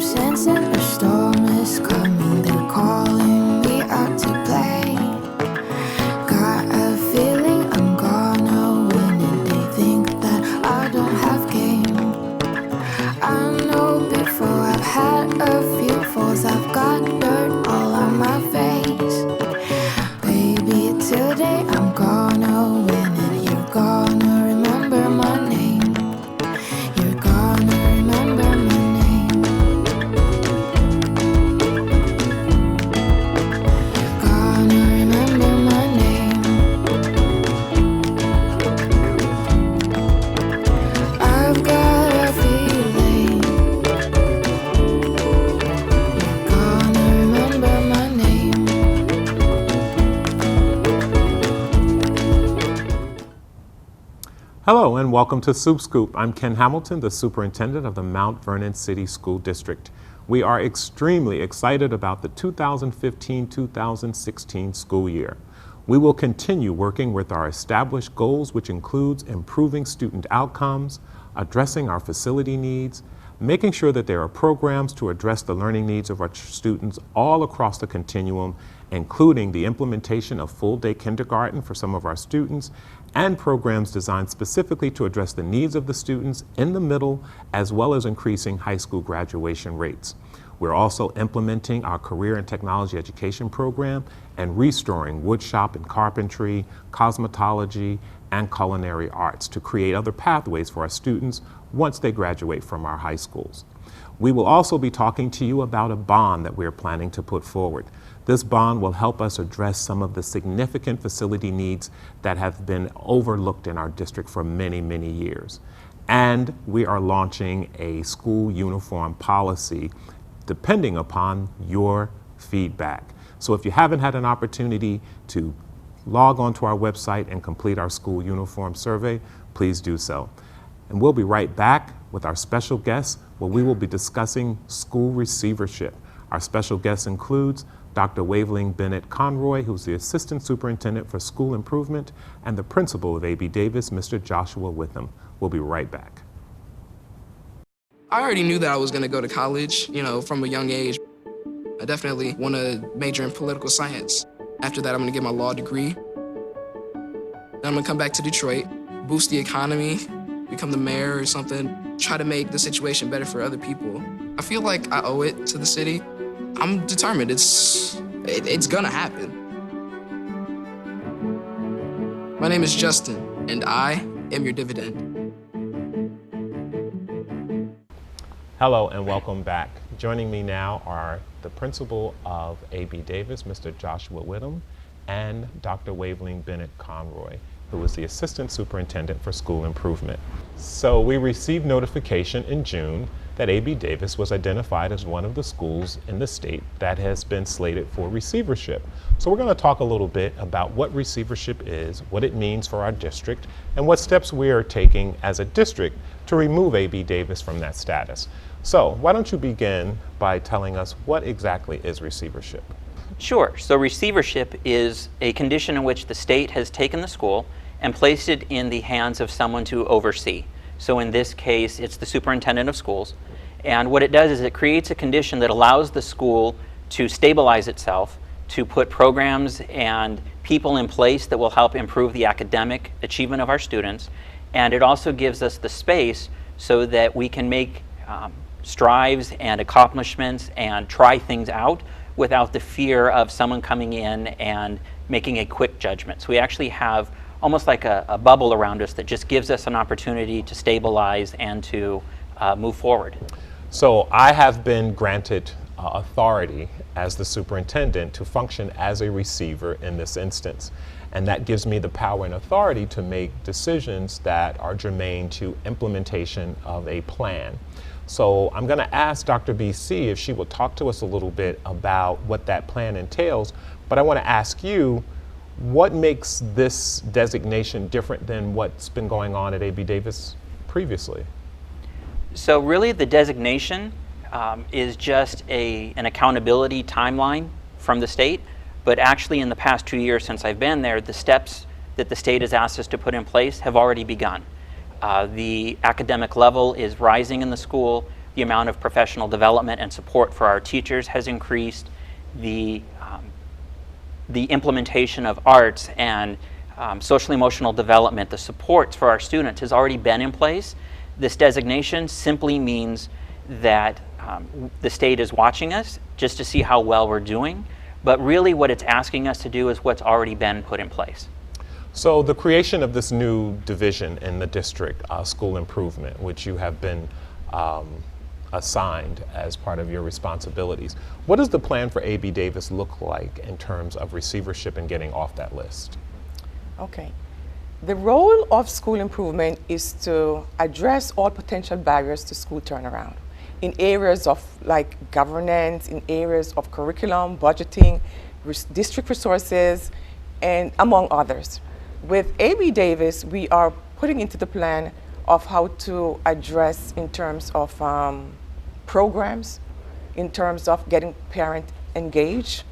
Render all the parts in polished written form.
sensing the storm is coming. They're calling me out to play. Got a feeling I'm gonna win, and they think that I don't have game. I know before I've had a few falls, I've got dirt all on my face. Baby, today I'm gonna win, and you're gonna remember my name. You're gonna remember my name. Gonna remember my name. I've got a feeling you're gonna remember my name. Hello and welcome to Soup Scoop. I'm Ken Hamilton, the superintendent of the Mount Vernon City School District. We are extremely excited about the 2015-2016 school year. We will continue working with our established goals, which includes improving student outcomes, addressing our facility needs, making sure that there are programs to address the learning needs of our students all across the continuum, including the implementation of full-day kindergarten for some of our students, and programs designed specifically to address the needs of the students in the middle, as well as increasing high school graduation rates. We're also implementing our career and technology education program and restoring woodshop and carpentry, cosmetology, and culinary arts to create other pathways for our students once they graduate from our high schools. We will also be talking to you about a bond that we're planning to put forward. This bond will help us address some of the significant facility needs that have been overlooked in our district for many, many years. And we are launching a school uniform policy depending upon your feedback. So if you haven't had an opportunity to log onto our website and complete our school uniform survey, please do so. And we'll be right back with our special guests where we will be discussing school receivership. Our special guest includes Dr. Waveling Bennett Conroy, who's the Assistant Superintendent for School Improvement, and the Principal of A.B. Davis, Mr. Joshua Witham. We'll be right back. I already knew that I was gonna go to college, from a young age. I definitely want to major in political science. After that, I'm gonna get my law degree. Then I'm gonna come back to Detroit, boost the economy, become the mayor or something, try to make the situation better for other people. I feel like I owe it to the city. I'm determined, it's gonna happen. My name is Justin, and I am your dividend. Hello and welcome back. Joining me now are the principal of A.B. Davis, Mr. Joshua Witham, and Dr. Waveling Bennett Conroy, who is the Assistant Superintendent for School Improvement. So we received notification in June that A.B. Davis was identified as one of the schools in the state that has been slated for receivership. So we're going to talk a little bit about what receivership is, what it means for our district, and what steps we are taking as a district to remove A.B. Davis from that status. So why don't you begin by telling us what exactly is receivership? Sure. So receivership is a condition in which the state has taken the school and placed it in the hands of someone to oversee. So in this case, it's the superintendent of schools. And what it does is it creates a condition that allows the school to stabilize itself, to put programs and people in place that will help improve the academic achievement of our students. And it also gives us the space so that we can make strives and accomplishments and try things out without the fear of someone coming in and making a quick judgment. So we actually have almost like a bubble around us that just gives us an opportunity to stabilize and to move forward. So I have been granted authority as the superintendent to function as a receiver in this instance. And that gives me the power and authority to make decisions that are germane to implementation of a plan. So I'm going to ask Dr. BC if she will talk to us a little bit about what that plan entails, but I want to ask you, what makes this designation different than what's been going on at A.B. Davis previously? So really the designation is just an accountability timeline from the state, but actually in the past 2 years since I've been there, the steps that the state has asked us to put in place have already begun. The academic level is rising in the school. The amount of professional development and support for our teachers has increased. The implementation of arts and social emotional development, the supports for our students has already been in place. This designation simply means that the state is watching us just to see how well we're doing, but really what it's asking us to do is what's already been put in place. So the creation of this new division in the district, school improvement, which you have been assigned as part of your responsibilities, what does the plan for A.B. Davis look like in terms of receivership and getting off that list? Okay. The role of school improvement is to address all potential barriers to school turnaround in areas of like governance, in areas of curriculum, budgeting, district resources, and among others. With A.B. Davis, we are putting into the plan of how to address in terms of programs, in terms of getting parents engaged,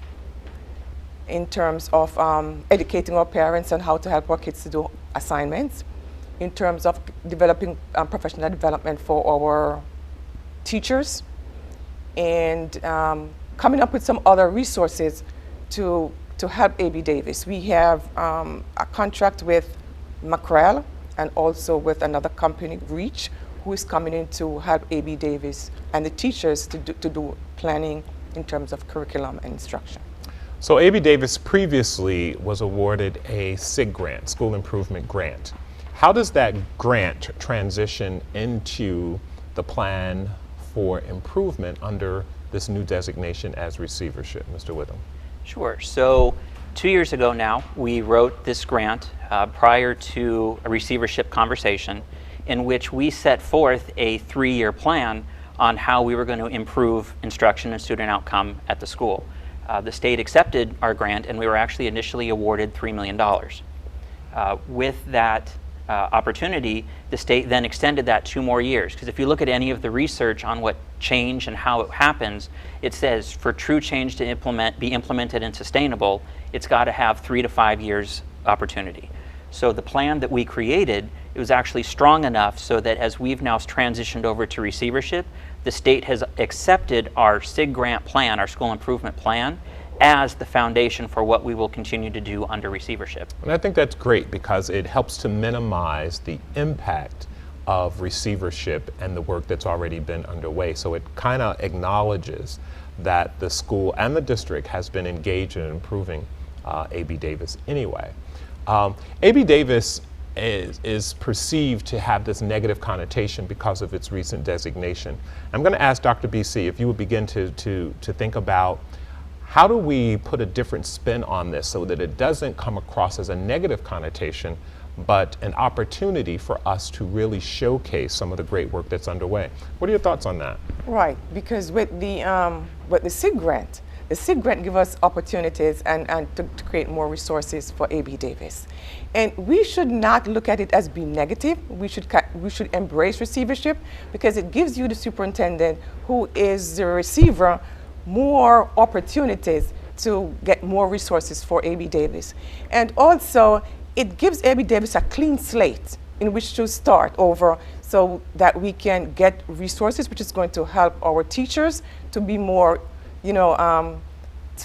in terms of educating our parents on how to help our kids to do assignments, in terms of developing professional development for our teachers, and coming up with some other resources to help A.B. Davis. We have a contract with Mackrell and also with another company, Reach, who is coming in to help A.B. Davis and the teachers to do planning in terms of curriculum and instruction. So A.B. Davis previously was awarded a SIG grant, School Improvement Grant. How does that grant transition into the plan for improvement under this new designation as receivership? Mr. Witham. Sure. So 2 years ago now, we wrote this grant prior to a receivership conversation in which we set forth a 3-year plan on how we were going to improve instruction and student outcome at the school. The state accepted our grant, and we were actually initially awarded $3 million. With that opportunity, the state then extended that 2 more years. Because if you look at any of the research on what change and how it happens, it says for true change to be implemented and sustainable, it's got to have 3 to 5 years opportunity. So the plan that we created, it was actually strong enough so that as we've now transitioned over to receivership, the state has accepted our SIG grant plan, our school improvement plan, as the foundation for what we will continue to do under receivership. And I think that's great because it helps to minimize the impact of receivership and the work that's already been underway. So it kind of acknowledges that the school and the district has been engaged in improving A.B. Davis anyway. A.B. Davis is perceived to have this negative connotation because of its recent designation. I'm going to ask Dr. BC if you would begin to think about how do we put a different spin on this so that it doesn't come across as a negative connotation, but an opportunity for us to really showcase some of the great work that's underway. What are your thoughts on that? Right, because with the SIG grant gives us opportunities and to create more resources for A.B. Davis. And we should not look at it as being negative. We should embrace receivership because it gives you, the superintendent, who is the receiver, more opportunities to get more resources for A.B. Davis. And also, it gives A.B. Davis a clean slate in which to start over so that we can get resources, which is going to help our teachers to be more, to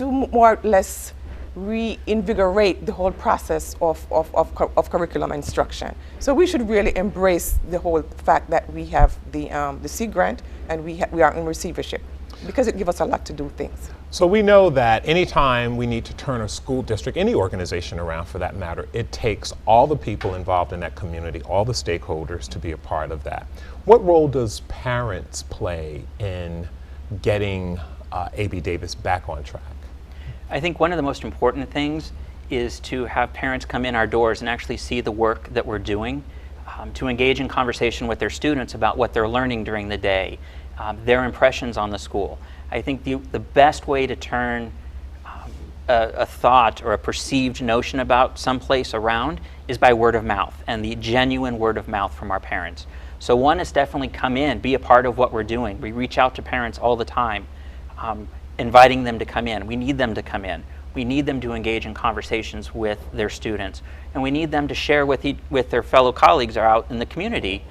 more or less reinvigorate the whole process of curriculum instruction. So we should really embrace the whole fact that we have the SIG grant and we are in receivership, because it gives us a lot to do things. So we know that anytime we need to turn a school district, any organization around for that matter, it takes all the people involved in that community, all the stakeholders to be a part of that. What role does parents play in getting A.B. Davis back on track? I think one of the most important things is to have parents come in our doors and actually see the work that we're doing, to engage in conversation with their students about what they're learning during the day, their impressions on the school. I think the best way to turn a thought or a perceived notion about someplace around is by word of mouth, and the genuine word of mouth from our parents. So one is definitely come in, be a part of what we're doing. We reach out to parents all the time, inviting them to come in. We need them to come in. We need them to engage in conversations with their students. And we need them to share with their fellow colleagues out in the community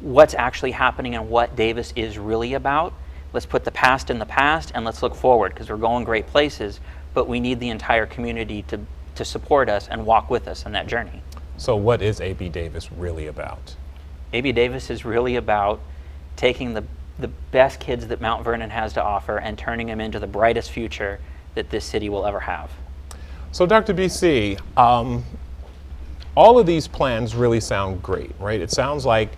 what's actually happening and what Davis is really about. Let's put the past in the past and let's look forward, because we're going great places, but we need the entire community to support us and walk with us on that journey. So what is A.B. Davis really about? A.B. Davis is really about taking the best kids that Mount Vernon has to offer and turning them into the brightest future that this city will ever have. So Dr. BC, all of these plans really sound great, right? It sounds like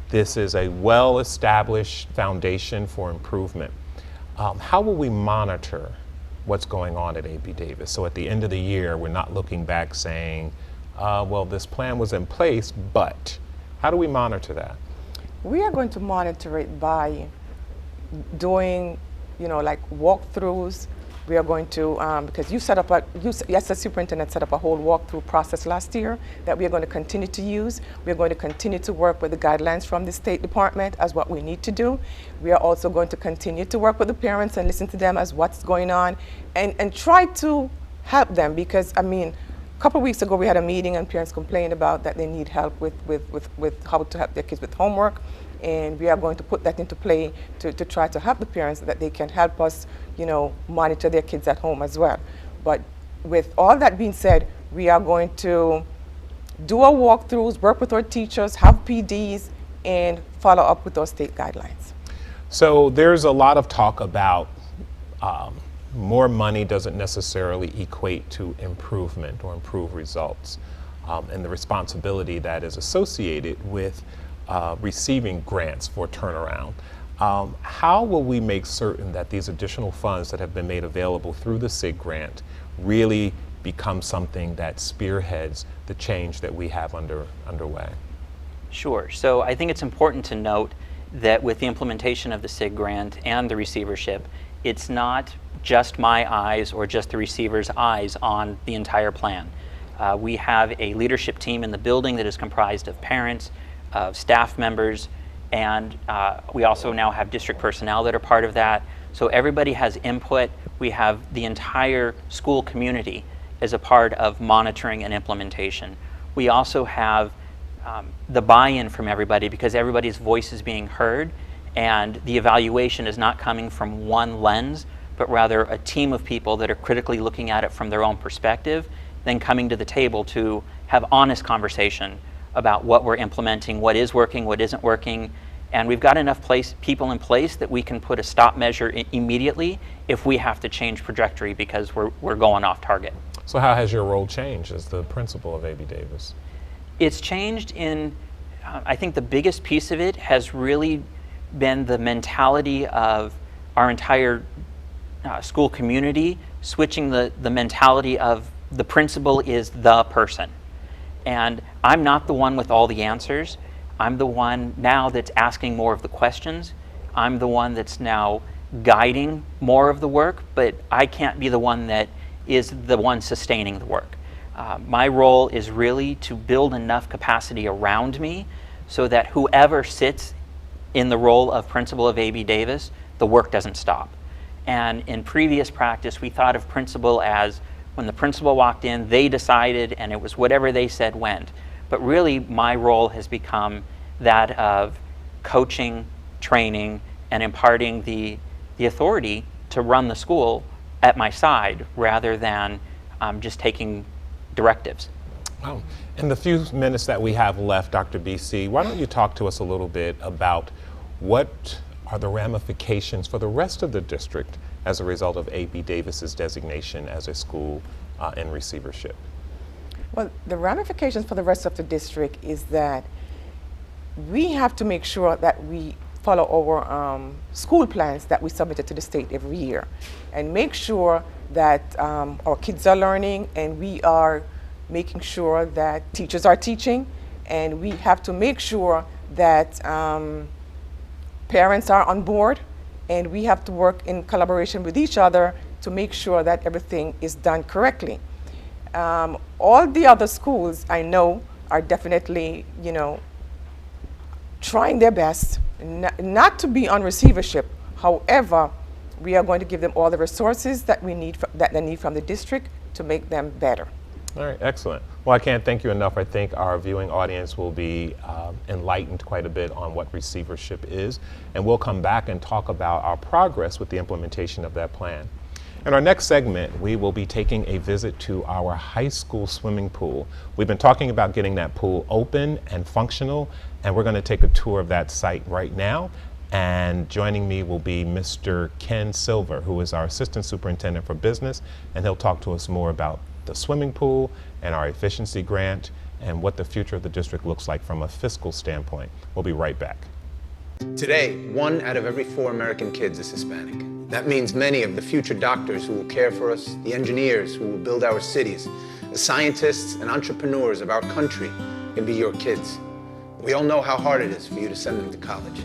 this is a well-established foundation for improvement. How will we monitor what's going on at A.B. Davis? So at the end of the year, we're not looking back saying, well, this plan was in place, but how do we monitor that? We are going to monitor it by doing, like walkthroughs. We are going to, because yes, the superintendent set up a whole walkthrough process last year that we are going to continue to use. We are going to continue to work with the guidelines from the State Department as what we need to do. We are also going to continue to work with the parents and listen to them as what's going on and try to help them, because, a couple of weeks ago we had a meeting and parents complained about that they need help with how to help their kids with homework. And we are going to put that into play to try to help the parents that they can help us, monitor their kids at home as well. But with all that being said, we are going to do our walkthroughs, work with our teachers, have PDs, and follow up with those state guidelines. So there's a lot of talk about more money doesn't necessarily equate to improvement or improved results, and the responsibility that is associated with receiving grants for turnaround. How will we make certain that these additional funds that have been made available through the SIG grant really become something that spearheads the change that we have underway? Sure. So I think it's important to note that with the implementation of the SIG grant and the receivership, it's not just my eyes or just the receiver's eyes on the entire plan. We have a leadership team in the building that is comprised of parents, of staff members, and we also now have district personnel that are part of that. So everybody has input. We have the entire school community as a part of monitoring and implementation. We also have the buy-in from everybody, because everybody's voice is being heard, and the evaluation is not coming from one lens, but rather a team of people that are critically looking at it from their own perspective, then coming to the table to have honest conversation about what we're implementing, what is working, what isn't working. And we've got enough people in place that we can put a stop measure immediately if we have to change trajectory because we're going off target. So how has your role changed as the principal of A.B. Davis? It's changed in, I think the biggest piece of it has really been the mentality of our entire school community, switching the mentality of the principal is the person. And I'm not the one with all the answers. I'm the one now that's asking more of the questions. I'm the one that's now guiding more of the work, but I can't be the one that is the one sustaining the work. My role is really to build enough capacity around me so that whoever sits in the role of principal of A.B. Davis, the work doesn't stop. And in previous practice, we thought of principal as when the principal walked in, they decided, and it was whatever they said went. But really, my role has become that of coaching, training, and imparting the authority to run the school at my side rather than just taking directives. Wow. In the few minutes that we have left, Dr. BC, why don't you talk to us a little bit about what are the ramifications for the rest of the district as a result of A.B. Davis's designation as a school in receivership? Well, the ramifications for the rest of the district is that we have to make sure that we follow our school plans that we submitted to the state every year and make sure that our kids are learning and we are making sure that teachers are teaching, and we have to make sure that parents are on board, and we have to work in collaboration with each other to make sure that everything is done correctly. All the other schools I know are definitely, trying their best not to be on receivership. However, we are going to give them all the resources that they need from the district to make them better. All right, excellent. Well, I can't thank you enough. I think our viewing audience will be enlightened quite a bit on what receivership is, and we'll come back and talk about our progress with the implementation of that plan. In our next segment, we will be taking a visit to our high school swimming pool. We've been talking about getting that pool open and functional, and we're going to take a tour of that site right now. And joining me will be Mr. Ken Silver, who is our Assistant Superintendent for Business, and he'll talk to us more about the swimming pool and our efficiency grant and what the future of the district looks like from a fiscal standpoint. We'll be right back. Today, 1 out of every 4 American kids is Hispanic. That means many of the future doctors who will care for us, the engineers who will build our cities, the scientists and entrepreneurs of our country can be your kids. We all know how hard it is for you to send them to college.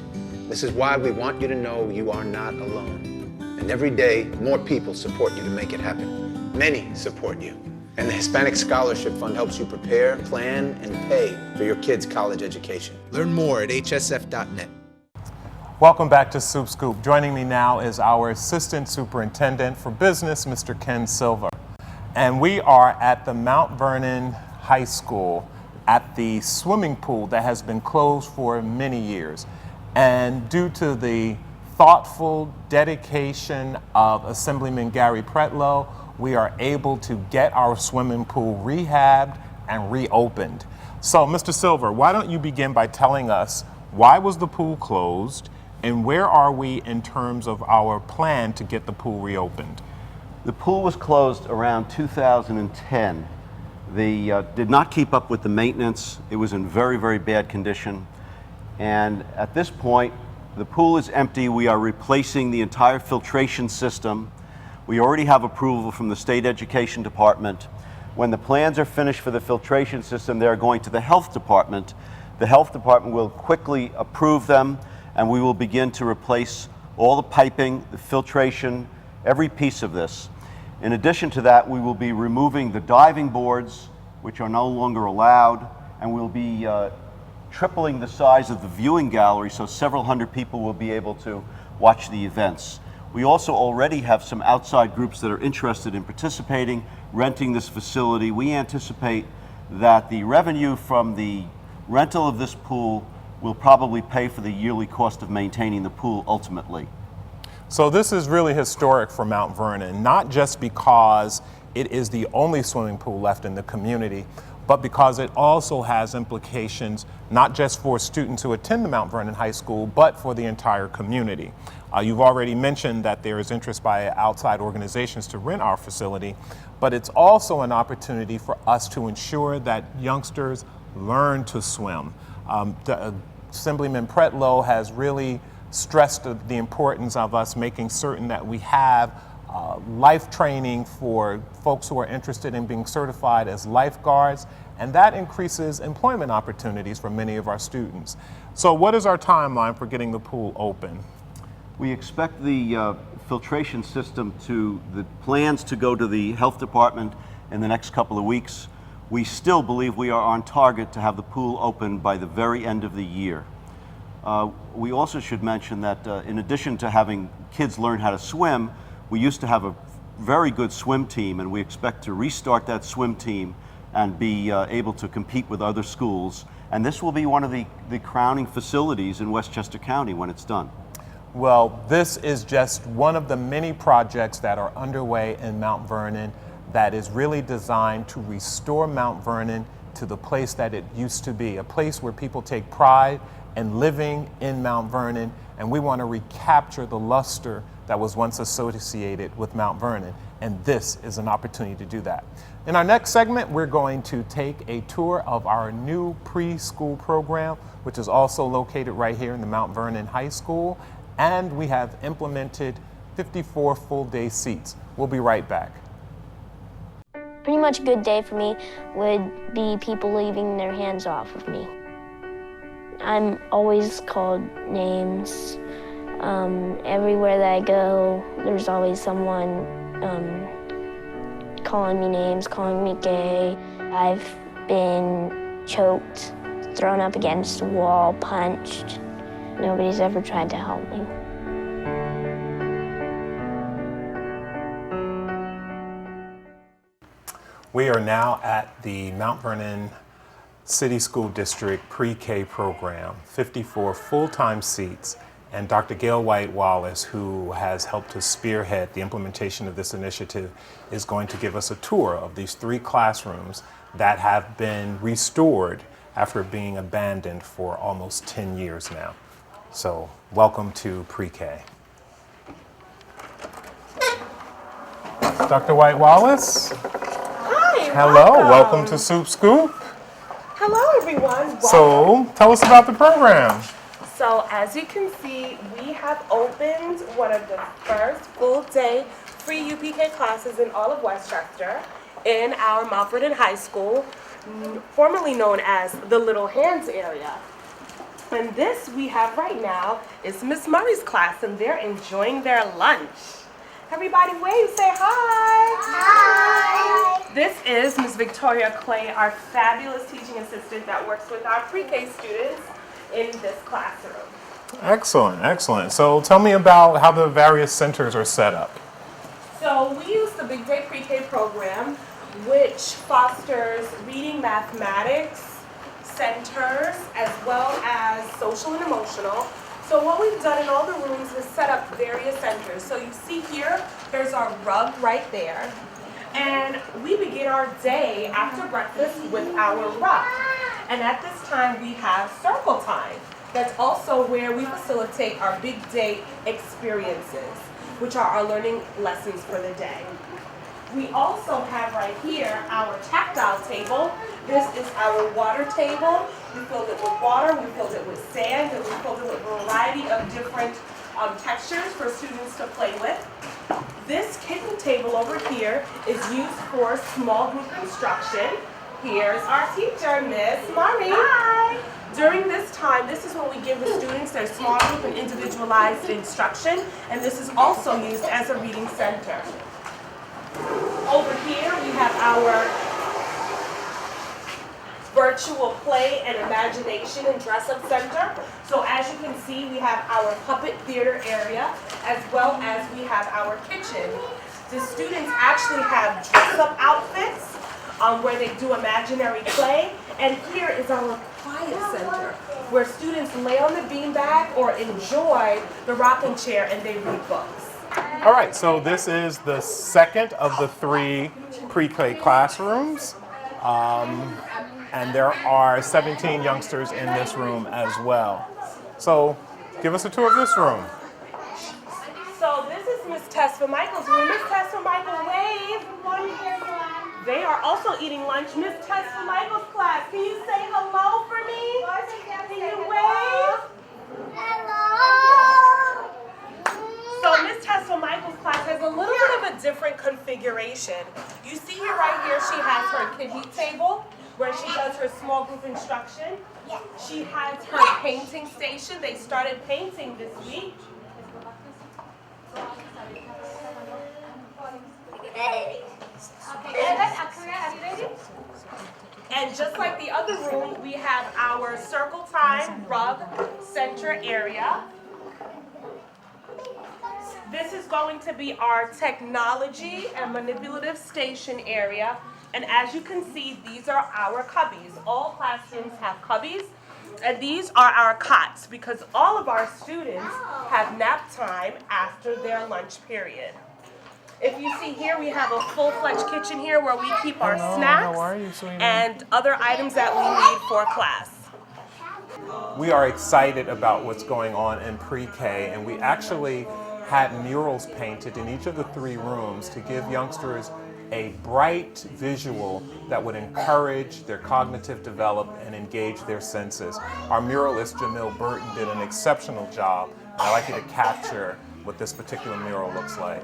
This is why we want you to know you are not alone. And every day, more people support you to make it happen. Many support you. And the Hispanic Scholarship Fund helps you prepare, plan, and pay for your kids' college education. Learn more at hsf.net. Welcome back to Soup Scoop. Joining me now is our Assistant Superintendent for Business, Mr. Ken Silver. And we are at the Mount Vernon High School at the swimming pool that has been closed for many years. And due to the thoughtful dedication of Assemblyman Gary Pretlow, we are able to get our swimming pool rehabbed and reopened. So, Mr. Silver, why don't you begin by telling us why was the pool closed and where are we in terms of our plan to get the pool reopened? The pool was closed around 2010. They did not keep up with the maintenance. It was in very, very bad condition. And at this point, the pool is empty. We are replacing the entire filtration system. We already have approval from the State Education Department. When the plans are finished for the filtration system, they're going to the Health Department. The Health Department will quickly approve them, and we will begin to replace all the piping, the filtration, every piece of this. In addition to that, we will be removing the diving boards, which are no longer allowed, and we'll be tripling the size of the viewing gallery so several hundred people will be able to watch the events. We also already have some outside groups that are interested in participating, renting this facility. We anticipate that the revenue from the rental of this pool will probably pay for the yearly cost of maintaining the pool ultimately. So this is really historic for Mount Vernon, not just because it is the only swimming pool left in the community, but because it also has implications not just for students who attend the Mount Vernon High School, but for the entire community. You've already mentioned that there is interest by outside organizations to rent our facility, but it's also an opportunity for us to ensure that youngsters learn to swim. Assemblyman Pretlow has really stressed the importance of us making certain that we have life training for folks who are interested in being certified as lifeguards, and that increases employment opportunities for many of our students. So what is our timeline for getting the pool open? We expect the filtration system the plans to go to the Health Department in the next couple of weeks. We still believe we are on target to have the pool open by the very end of the year. We also should mention that in addition to having kids learn how to swim, we used to have a very good swim team, and we expect to restart that swim team and be able to compete with other schools. And this will be one of the crowning facilities in Westchester County when it's done. Well, this is just one of the many projects that are underway in Mount Vernon that is really designed to restore Mount Vernon to the place that it used to be, a place where people take pride in living in Mount Vernon, and we want to recapture the luster that was once associated with Mount Vernon, and this is an opportunity to do that. In our next segment, we're going to take a tour of our new preschool program, which is also located right here in the Mount Vernon High School, and we have implemented 54 full-day seats. We'll be right back. Pretty much a good day for me would be people leaving their hands off of me. I'm always called names. Everywhere that I go, there's always someone calling me names, calling me gay. I've been choked, thrown up against a wall, punched. Nobody's ever tried to help me. We are now at the Mount Vernon City School District Pre-K program, 54 full-time seats, and Dr. Gail White Wallace, who has helped to spearhead the implementation of this initiative, is going to give us a tour of these 3 classrooms that have been restored after being abandoned for almost 10 years now. So, welcome to Pre-K. Dr. White Wallace. Hi. Hello, welcome to Soup Scoop. Hello, everyone. So, tell us about the program. So, as you can see, we have opened one of the first full-day free UPK classes in all of Westchester in our Mount Vernon High School, formerly known as the Little Hands area. And this we have right now is Miss Murray's class, and they're enjoying their lunch. Everybody wave, say hi. Hi. This is Miss Victoria Clay, our fabulous teaching assistant that works with our pre-K students in this classroom. Excellent, excellent. So tell me about how the various centers are set up. So we use the Big Day Pre-K program, which fosters reading, mathematics centers, as well as social and emotional. So what we've done in all the rooms is set up various centers. So you see here, there's our rug right there. And we begin our day after breakfast with our rug. And at this time, we have circle time. That's also where we facilitate our big day experiences, which are our learning lessons for the day. We also have right here our tactile table. This is our water table. We filled it with water, we filled it with sand, and we filled it with a variety of different textures for students to play with. This kitten table over here is used for small group instruction. Here's our teacher, Miss Murray. Hi. During this time, this is when we give the students their small group and individualized instruction, and this is also used as a reading center. Over here, we have our virtual play and imagination and dress-up center. So as you can see, we have our puppet theater area, as well as we have our kitchen. The students actually have dress-up outfits where they do imaginary play. And here is our quiet center, where students lay on the beanbag or enjoy the rocking chair and they read books. All right, so this is the second of the 3 pre-K classrooms. And there are 17 youngsters in this room as well. So give us a tour of this room. So this is Miss Tesfa Michael's room. Miss Tesfa Michael, wave. They are also eating lunch. Miss Tesfa Michael's class, can you say hello for me? Can you wave? Hello. So Miss Tesfa Michael's class has a little bit of a different configuration. You see here, right here, she has her kidney table, where she does her small group instruction. She has her painting station. They started painting this week. And just like the other room, we have our circle time rug center area. This is going to be our technology and manipulative station area. And as you can see, these are our cubbies. All classrooms have cubbies. And these are our cots, because all of our students have nap time after their lunch period. If you see here, we have a full-fledged kitchen here where we keep our snacks and other items that we need for class. We are excited about what's going on in pre-K, and we actually had murals painted in each of the 3 rooms to give youngsters a bright visual that would encourage their cognitive development and engage their senses. Our muralist, Jamil Burton, did an exceptional job, and I'd like you to capture what this particular mural looks like.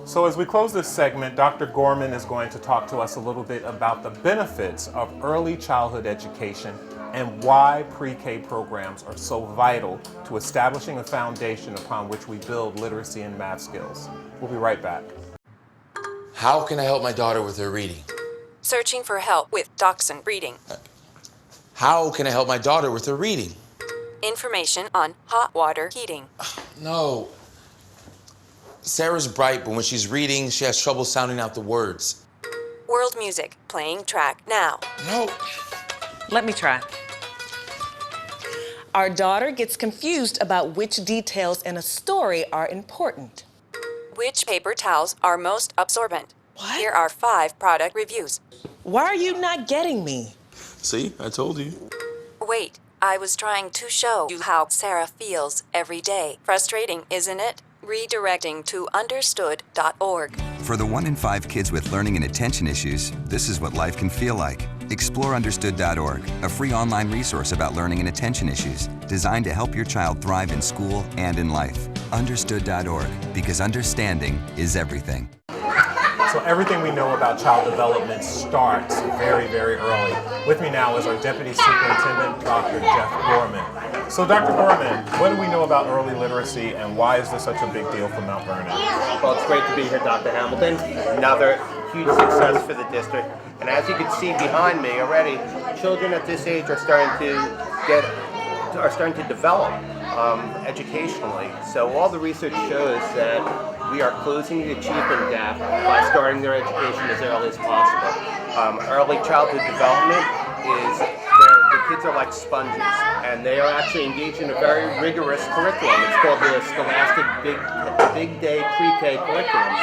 So as we close this segment, Dr. Gorman is going to talk to us a little bit about the benefits of early childhood education and why pre-K programs are so vital to establishing a foundation upon which we build literacy and math skills. We'll be right back. How can I help my daughter with her reading? Searching for help with Dachshund breeding. How can I help my daughter with her reading? Information on hot water heating. No. Sarah's bright, but when she's reading, she has trouble sounding out the words. World music, playing track now. No. Let me try. Our daughter gets confused about which details in a story are important. Which paper towels are most absorbent? What? Here are 5 product reviews. Why are you not getting me? See, I told you. Wait, I was trying to show you how Sarah feels every day. Frustrating, isn't it? Redirecting to understood.org. For the 1 in 5 kids with learning and attention issues, this is what life can feel like. Explore understood.org, a free online resource about learning and attention issues, designed to help your child thrive in school and in life. Understood.org, because understanding is everything. So everything we know about child development starts very, very early. With me now is our Deputy Superintendent, Dr. Jeff Gorman. So Dr. Gorman, what do we know about early literacy and why is this such a big deal for Mount Vernon? Well, it's great to be here, Dr. Hamilton. Another huge success for the district. And as you can see behind me already, children at this age are starting to develop educationally. So all the research shows that we are closing the achievement gap by starting their education as early as possible. Early childhood development is, the kids are like sponges, and they are actually engaged in a very rigorous curriculum. It's called the Scholastic Big Day Pre-K curriculum.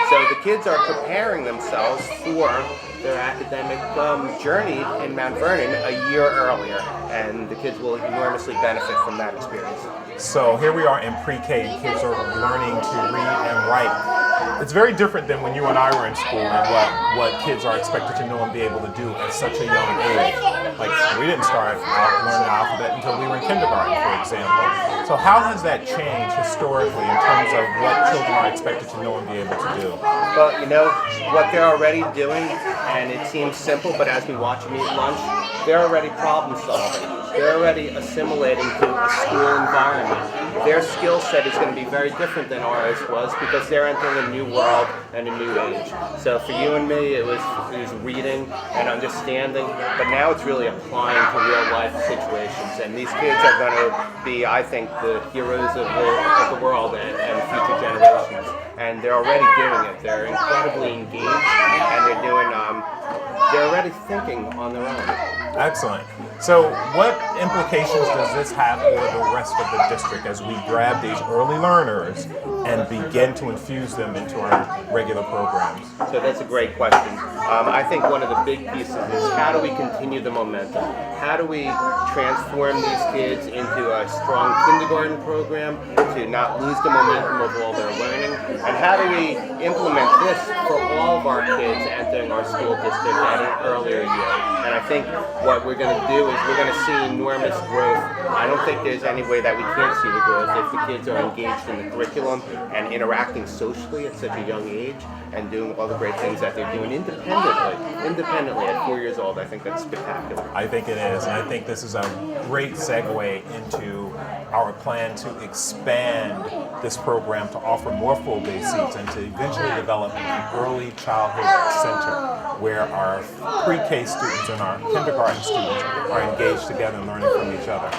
So the kids are preparing themselves for their academic journey in Mount Vernon a year earlier, and the kids will enormously benefit from that experience. So here we are in pre-K and kids are learning to read and write. It's very different than when you and I were in school and what kids are expected to know and be able to do at such a young age. Like, we didn't start learning the alphabet until we were in kindergarten, for example. So how has that changed historically in terms of what children are expected to know and be able to do? Well, you know, what they're already doing, and it seems simple, but as we watch them eat lunch, they're already problem solving. They're already assimilating to a school environment. Their skill set is going to be very different than ours was because they're entering a new world and a new age. So for you and me, it was reading and understanding, but now it's really applying to real life situations. And these kids are going to be, I think, the heroes of the world and future generations. And they're already doing it. They're incredibly engaged, and they're already thinking on their own. Excellent. So what implications does this have for the rest of the district as we grab these early learners and begin to infuse them into our regular programs? So that's a great question. I think one of the big pieces is how do we continue the momentum? How do we transform these kids into a strong kindergarten program to not lose the momentum of all their learning? And how do we implement this for all of our kids entering our school district at an earlier year? And I think what we're going to do is we're going to see enormous growth. I don't think there's any way that we can't see the growth if the kids are engaged in the curriculum and interacting socially at such a young age and doing all the great things that they're doing independently at 4 years old. I think that's spectacular. I think it is, and I think this is a great segue into our plan to expand this program to offer more full-day seats and to eventually develop an early childhood center where our pre-K students and our kindergarten students are engaged together and learning from each other.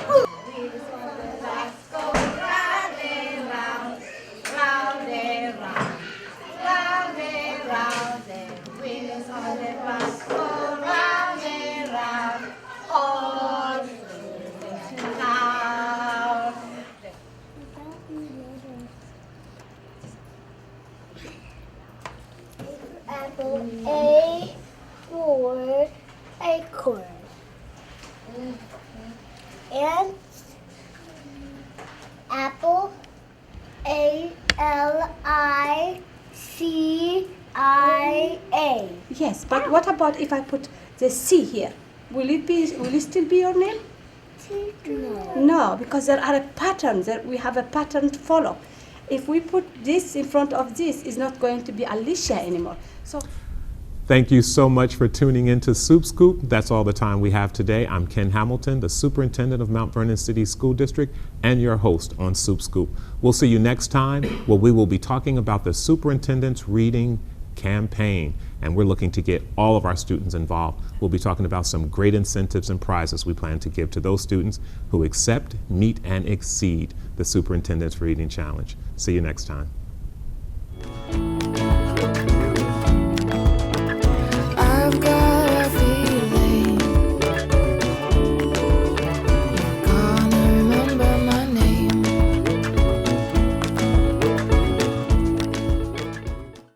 A for acorn. And apple, A-L-I-C-I-A. Yes, but what about if I put the C here? Will it still be your name? No, because there are a pattern. We have a pattern to follow. If we put this in front of this, it's not going to be Alicia anymore. So. Thank you so much for tuning in to Soup Scoop. That's all the time we have today. I'm Ken Hamilton, the Superintendent of Mount Vernon City School District and your host on Soup Scoop. We'll see you next time where we will be talking about the Superintendent's Reading campaign, and we're looking to get all of our students involved. We'll be talking about some great incentives and prizes we plan to give to those students who accept, meet, and exceed the Superintendent's Reading Challenge. See you next time.